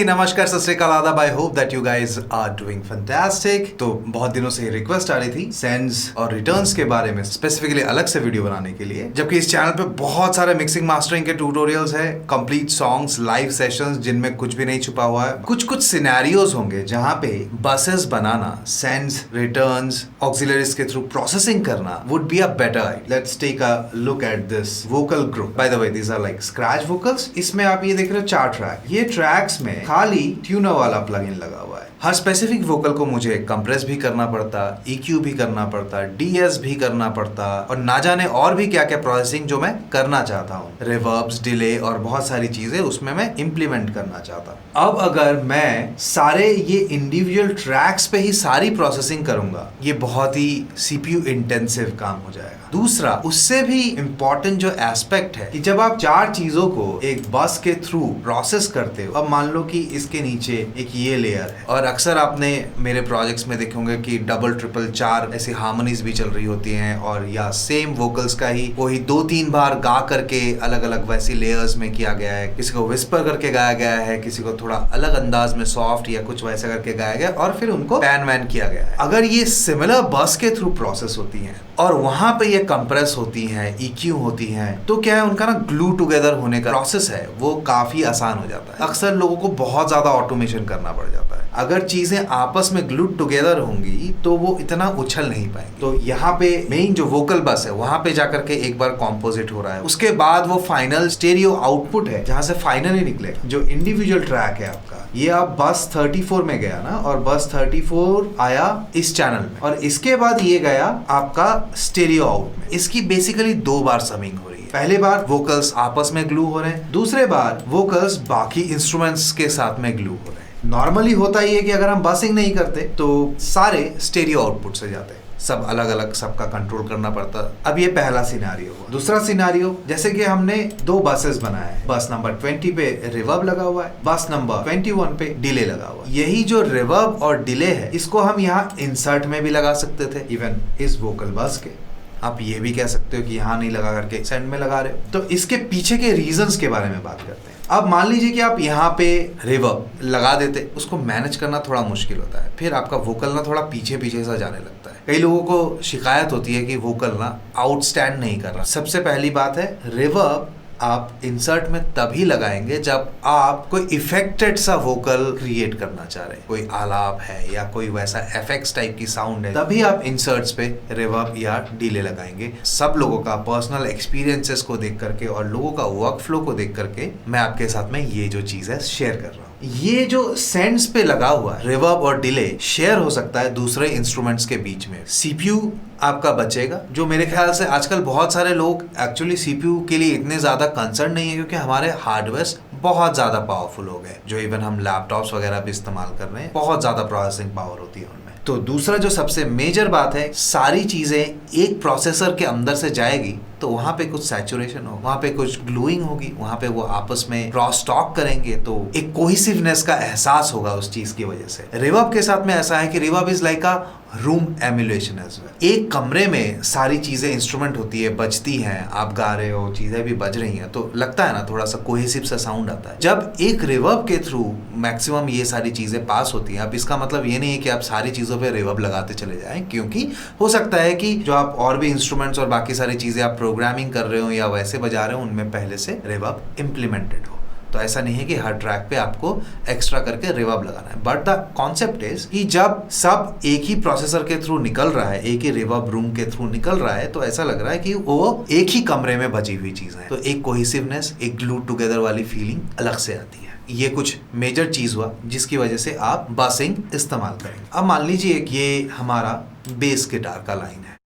हाय नमस्कार सत श्री अकाल आदाब। I hope that you guys are doing fantastic. तो बहुत दिनों से रिक्वेस्ट आ रही थी सेंड्स और रिटर्न्स के बारे में स्पेसिफिकली अलग से वीडियो बनाने के लिए, जबकि इस चैनल पे बहुत सारे मिक्सिंग मास्टरिंग के ट्यूटोरियल्स है, कंप्लीट सॉन्ग्स, लाइव सेशंस जिनमें कुछ भी नहीं छुपा हुआ है। कुछ सिनेरियोज होंगे जहाँ पे बसेस बनाना, सेंड्स, रिटर्न्स, ऑक्सिलरीज के थ्रू प्रोसेसिंग करना would be a better idea. Let's take a look at this vocal group. By the way these are like scratch vocals. इसमें आप ये देख रहे हो 4 ट्रैक। ये ट्रैक्स में खाली ट्यूनर वाला प्लगइन लगा हुआ है। हर स्पेसिफिक वोकल को मुझे कंप्रेस भी करना पड़ता, EQ भी करना पड़ता, DS भी करना पड़ता और ना जाने और भी क्या क्या प्रोसेसिंग जो मैं करना चाहता हूँ। रिवर्ब्स, डिले और बहुत सारी चीजें उसमें मैं इंप्लीमेंट करना चाहता हूँ। अब अगर मैं सारे ये इंडिविजुअल ट्रैक्स पे ही सारी प्रोसेसिंग करूंगा, ये बहुत ही CPU इंटेंसिव काम हो जाएगा। दूसरा, उससे भी इंपॉर्टेंट जो एस्पेक्ट है कि जब आप 4 चीजों को एक बस के थ्रू प्रोसेस करते हो, अब मान लो कि इसके नीचे एक ये लेयर है और अक्सर आपने मेरे प्रोजेक्ट्स में देखे होंगे कि डबल ट्रिपल 4 ऐसी हार्मोनीज भी चल रही होती हैं और या सेम वोकल्स का ही वही 2-3 बार गा करके अलग अलग वैसी लेयर्स में किया गया है। किसी को विस्पर करके गाया गया है, किसी को थोड़ा अलग अंदाज में सॉफ्ट या कुछ वैसा करके गाया गया और फिर उनको पैन वैन किया गया है। अगर ये सिमिलर बस के थ्रू प्रोसेस होती हैं और वहां पे ये कंप्रेस होती हैं, EQ होती हैं, तो क्या है उनका ना ग्लू टुगेदर होने का प्रोसेस है वो काफी आसान हो जाता है। अक्सर लोगों को बहुत ज्यादा ऑटोमेशन करना पड़ जाता है। अगर चीजें आपस में ग्लू टुगेदर होंगी तो वो इतना उछल नहीं पाएंगे। तो यहाँ पे मेन जो वोकल बस है वहां पे जाकर के एक बार कॉम्पोजिट हो रहा है, उसके बाद वो फाइनल स्टेरियो आउटपुट है जहां से फाइनली निकले जो इंडिविजुअल ट्रैक है आपका। ये आप बस 34 में गया ना और बस 34 आया इस चैनल में और इसके बाद ये गया आपका स्टेरियो आउट में। इसकी बेसिकली 2 बार समिंग हो रही है। पहले बार वोकल्स आपस में ग्लू हो रहे हैं, दूसरे बार वोकल्स बाकी इंस्ट्रूमेंट्स के साथ में ग्लू हो रहे हैं। नॉर्मली होता ही है कि अगर हम बसिंग नहीं करते तो सारे स्टेरियो आउटपुट से जाते हैं, सब अलग अलग सबका कंट्रोल करना पड़ता। अब ये पहला सिनेरियो हुआ। दूसरा सिनेरियो, जैसे कि हमने 2 बसेस बनाए हैं, बस नंबर 20 पे रिवर्ब लगा हुआ है, बस नंबर 21 पे डिले लगा हुआ है। यही जो रिवर्ब और डिले है इसको हम यहाँ इंसर्ट में भी लगा सकते थे, इवन इस वोकल बस के। आप ये भी कह सकते हो कि यहाँ नहीं लगा करके सेंड में लगा रहे हो। तो इसके पीछे के रीजंस के बारे में बात करते हैं। अब मान लीजिए कि आप यहाँ पे रिवर्ब लगा देते, उसको मैनेज करना थोड़ा मुश्किल होता है, फिर आपका वोकल ना थोड़ा पीछे पीछे सा जाने लगता है। कई लोगों को शिकायत होती है कि वोकल ना आउटस्टैंड नहीं कर रहा। सबसे पहली बात है, रिवर्ब आप इंसर्ट में तभी लगाएंगे जब आप कोई इफेक्टेड सा वोकल क्रिएट करना चाह रहे हैं, कोई आलाप है या कोई वैसा एफेक्ट्स टाइप की साउंड है, तभी आप इंसर्ट्स पे रिवर्ब या डिले लगाएंगे। सब लोगों का पर्सनल एक्सपीरियंसेस को देख करके और लोगों का वर्क फ्लो को देख करके मैं आपके साथ में ये जो चीज है शेयर कर रहा हूँ। ये जो सेंड्स पे लगा हुआ रिवर्ब और डिले शेयर हो सकता है दूसरे इंस्ट्रूमेंट्स के बीच में। CPU आपका बचेगा, जो मेरे ख्याल से आजकल बहुत सारे लोग एक्चुअली CPU के लिए इतने ज्यादा कंसर्न नहीं है क्योंकि हमारे हार्डवेयर बहुत ज्यादा पावरफुल हो गए। जो इवन हम लैपटॉप्स वगैरह भी इस्तेमाल कर रहे हैं, बहुत ज्यादा प्रोसेसिंग पावर होती है उनमें। तो दूसरा जो सबसे मेजर बात है, सारी चीजें एक प्रोसेसर के अंदर से जाएगी तो वहां पे कुछ सैचुरेशन हो, वहां पे कुछ ग्लूइंग होगी, वहां पे वो आपस में क्रॉस टॉक करेंगे तो एक कोहेसिवनेस का एहसास होगा उस चीज की वजह से। रिवर्ब के साथ में ऐसा है कि reverb is like a room emulation as well. एक कमरे में सारी चीजें इंस्ट्रूमेंट होती है, बजती हैं, आप गा रहे हो, चीजें भी बज रही हैं, तो लगता है ना थोड़ा सा कोहेसिव सा साउंड आता है। जब एक रिवर्ब के थ्रू मैक्सिमम ये सारी चीजें पास होती हैं, अब इसका मतलब ये नहीं है कि आप सारी चीजों पे रिवर्ब लगाते चले जाएं, क्योंकि हो सकता है कि जो आप और भी इंस्ट्रूमेंट्स और बाकी सारी चीजें आप प्रोग्रामिंग कर रहे हो या वैसे बजा रहे हो उनमें पहले से रिवर्ब इम्प्लीमेंटेड हो। तो ऐसा नहीं है कि हर ट्रैक पे आपको एक्स्ट्रा करके रिवर्ब लगाना है, बट द कॉन्सेप्ट इज कि जब सब एक ही प्रोसेसर के थ्रू निकल रहा है, एक ही रिवर्ब रूम के थ्रू निकल रहा है, तो ऐसा लग रहा है कि वो एक ही कमरे में बजी हुई चीज है। तो एक कोहेसिवनेस, एक ग्लू टुगेदर वाली फीलिंग अलग से आती है। ये कुछ मेजर चीज हुआ जिसकी वजह से आप बसिंग इस्तेमाल करेंगे। अब मान लीजिए कि ये हमारा बेस गिटार का लाइन है।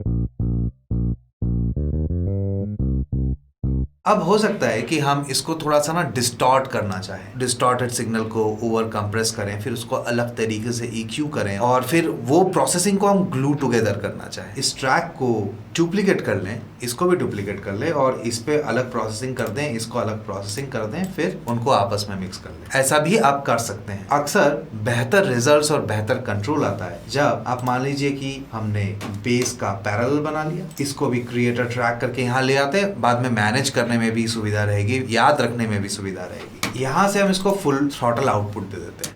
अब हो सकता है कि हम इसको थोड़ा सा ना डिस्टॉर्ट करना चाहें, डिस्टॉर्टेड सिग्नल को ओवर कंप्रेस करें, फिर उसको अलग तरीके से EQ करें और फिर वो प्रोसेसिंग को हम ग्लू टुगेदर करना चाहें। इस ट्रैक को डुप्लीकेट कर लें, इसको भी डुप्लीकेट कर लें और इस पे अलग प्रोसेसिंग कर दें, इसको अलग प्रोसेसिंग कर दें, फिर उनको आपस में मिक्स कर लें। ऐसा भी आप कर सकते हैं। अक्सर बेहतर रिजल्ट्स और बेहतर कंट्रोल आता है जब आप मान लीजिए कि हमने बेस का पैरेलल बना लिया, इसको भी क्रिएटर ट्रैक करके यहाँ ले आते हैं, बाद में मैनेज करने में भी सुविधा रहेगी, याद रखने में भी सुविधा रहेगी। यहाँ से हम इसको फुल थ्रॉटल आउटपुट दे देते हैं।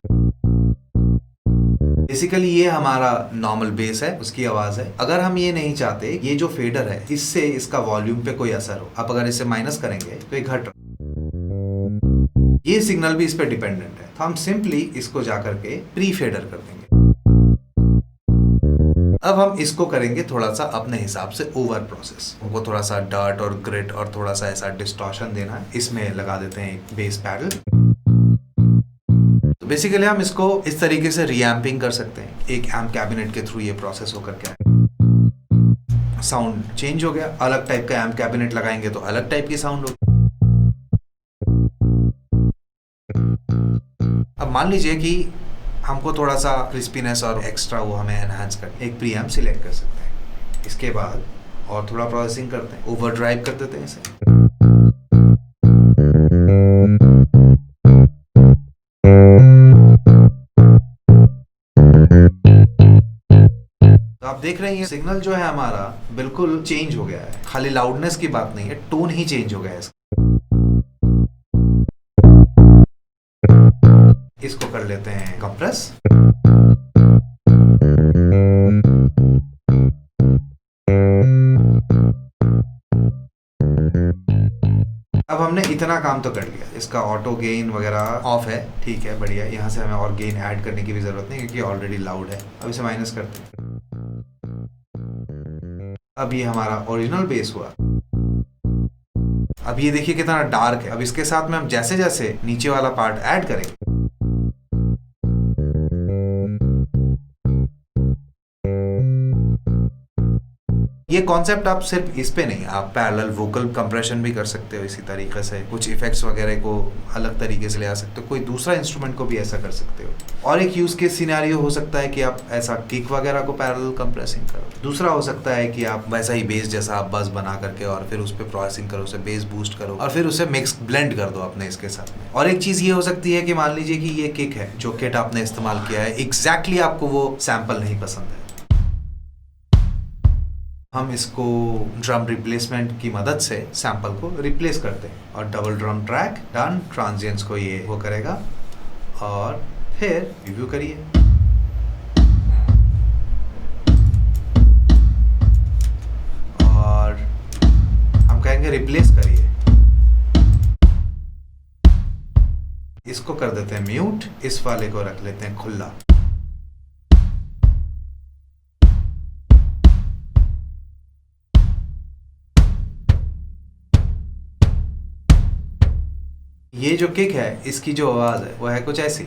बेसिकली ये हमारा नॉर्मल बेस है, उसकी आवाज है। अगर हम ये नहीं चाहते ये जो फेडर है इससे इसका वॉल्यूम पे कोई असर हो, आप अगर इसे माइनस करेंगे तो ये घट रहा, ये सिग्नल भी इस पे डिपेंडेंट है, तो हम सिंपली इसको जाकर के प्री फेडर कर देंगे। अब हम इसको करेंगे थोड़ा सा अपने हिसाब से ओवर प्रोसेस, उनको थोड़ा सा डर्ट और ग्रिट और थोड़ा सा ऐसा डिस्टॉर्शन देना है। इसमें लगा देते हैं एक बेस पैडल। तो बेसिकली हम इसको इस तरीके से रीएम्पिंग कर सकते हैं, एक एम्प कैबिनेट के थ्रू ये प्रोसेस होकर के आए। साउंड चेंज हो गया, अलग टाइप का एम्प कैबिनेट लगाएंगे तो अलग टाइप की साउंड होगी। अब मान लीजिए कि हमको थोड़ा सा क्रिस्पीनेस और एक्स्ट्रा वो हमें एनहांस कर एक प्रीएम्प सिलेक्ट कर सकते हैं। इसके बाद और थोड़ा प्रोसेसिंग करते हैं, ओवर ड्राइव कर देते हैं इसे। तो आप देख रहे हैं सिग्नल जो है हमारा बिल्कुल चेंज हो गया है, खाली लाउडनेस की बात नहीं है, टोन ही चेंज हो गया है। इसको कर लेते हैं कंप्रेस। अब हमने इतना काम तो कर लिया, इसका ऑटो गेन वगैरह ऑफ है, ठीक है, बढ़िया। यहाँ से हमें और गेन ऐड करने की भी जरूरत नहीं क्योंकि ऑलरेडी लाउड है। अब इसे माइनस करते हैं। अब ये हमारा ओरिजिनल बेस हुआ। अब ये देखिए कितना डार्क है। अब इसके साथ में हम जैसे जैसे नीचे वाला पार्ट ऐड करेंगे, ये कॉन्सेप्ट आप सिर्फ इस पे नहीं, आप पैरेलल वोकल कंप्रेशन भी कर सकते हो इसी तरीके से, कुछ इफेक्ट्स वगैरह को अलग तरीके से ले आ सकते हो, कोई दूसरा इंस्ट्रूमेंट को भी ऐसा कर सकते हो। और एक यूज केस सिनेरियो हो सकता है कि आप ऐसा किक वगैरह को पैरेलल कंप्रेसिंग करो। दूसरा हो सकता है कि आप वैसा ही बेस जैसा आप बस बना करके और फिर उस पर प्रोसेसिंग करो, उसे बेस बूस्ट करो और फिर उसे मिक्स ब्लेंड कर दो अपने इसके साथ में। और एक चीज ये हो सकती है कि मान लीजिए कि ये किक है, जो किट आपने इस्तेमाल किया है, एग्जैक्टली आपको वो सैंपल नहीं पसंद है, हम इसको ड्रम रिप्लेसमेंट की मदद से सैंपल को रिप्लेस करते हैं और double drum track done. Transients को ये वो करेगा और फिर रिव्यू करिए। और हम कहेंगे रिप्लेस करिए, इसको कर देते हैं म्यूट, इस वाले को रख लेते हैं खुला। ये जो किक है इसकी जो आवाज है वो है कुछ ऐसी,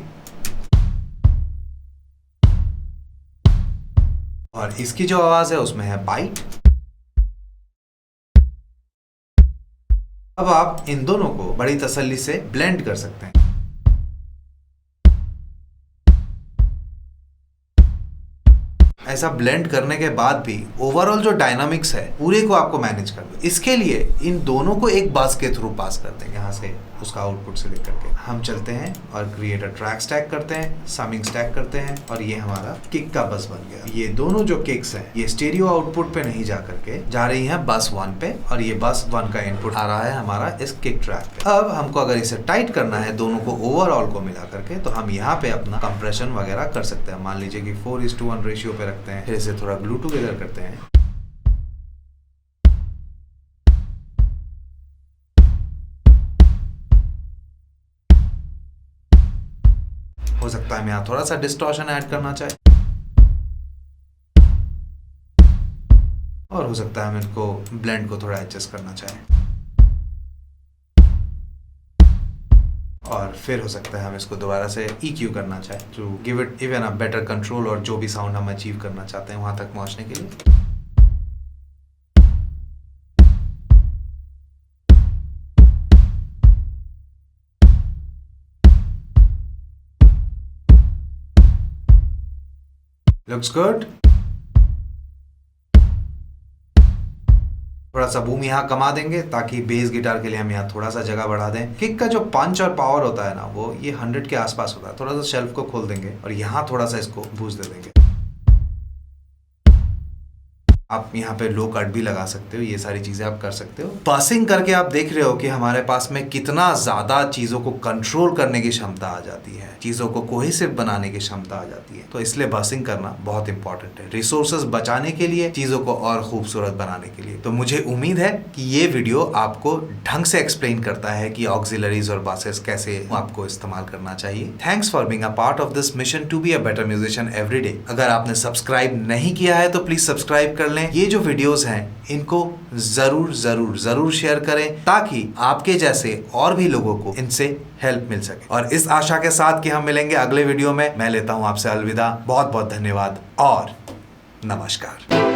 और इसकी जो आवाज है उसमें है बाइट। अब आप इन दोनों को बड़ी तसल्ली से ब्लेंड कर सकते हैं। ऐसा ब्लेंड करने के बाद भी ओवरऑल जो डायनामिक्स है पूरे को आपको मैनेज कर दो। इसके लिए इन दोनों को एक बस के थ्रू पास कर देंगे, यहाँ से उसका आउटपुट से लेकर के हम चलते हैं और क्रिएट अ ट्रैक स्टैक करते हैं, समिंग स्टैक करते हैं और ये हमारा किक का बस बन गया। ये दोनों जो किक्स हैं ये स्टेरियो आउटपुट पे नहीं जा करके जा रही हैं बस 1 पे, और ये बस 1 का इनपुट आ रहा है हमारा इस किक ट्रैक पे। अब हमको अगर इसे टाइट करना है दोनों को ओवरऑल को मिला करके, तो हम यहाँ पे अपना कंप्रेशन वगैरह कर सकते हैं। मान लीजिए कि 4:1 रेशियो पे रखते हैं, फिर इसे थोड़ा ग्लू टुगेदर करते हैं। हो सकता है मैं यहाँ थोड़ा सा डिस्टॉर्शन ऐड करना चाहे, और हो सकता है हम इनको ब्लेंड को थोड़ा एडजस्ट करना चाहे, और फिर हो सकता है हम इसको दोबारा से EQ करना चाहे to give it even a better control, और जो भी साउंड हम अचीव करना चाहते हैं वहां तक पहुंचने के लिए। Looks good. थोड़ा सा बूम यहाँ कमा देंगे ताकि बेस गिटार के लिए हम यहाँ थोड़ा सा जगह बढ़ा दें। किक का जो पंच और पावर होता है ना वो ये 100 के आसपास होता है। थोड़ा सा शेल्फ को खोल देंगे और यहाँ थोड़ा सा इसको बूस्ट दे देंगे। आप यहाँ पे लो कट भी लगा सकते हो, ये सारी चीजें आप कर सकते हो। बसिंग करके आप देख रहे हो कि हमारे पास में कितना ज्यादा चीजों को कंट्रोल करने की क्षमता आ जाती है, चीजों को कोहेसिव बनाने की क्षमता आ जाती है। तो इसलिए बसिंग करना बहुत इंपॉर्टेंट है, रिसोर्सेज बचाने के लिए, चीजों को और खूबसूरत बनाने के लिए। तो मुझे उम्मीद है कि ये वीडियो आपको ढंग से एक्सप्लेन करता है कि ऑक्सिलरीज और बसेस कैसे आपको इस्तेमाल करना चाहिए। Thanks for being a part of this mission to be a better musician every day. अगर आपने सब्सक्राइब नहीं किया है तो प्लीज सब्सक्राइब कर लें। ये जो वीडियोस हैं इनको जरूर जरूर जरूर शेयर करें ताकि आपके जैसे और भी लोगों को इनसे हेल्प मिल सके। और इस आशा के साथ कि हम मिलेंगे अगले वीडियो में, मैं लेता हूं आपसे अलविदा। बहुत बहुत धन्यवाद और नमस्कार।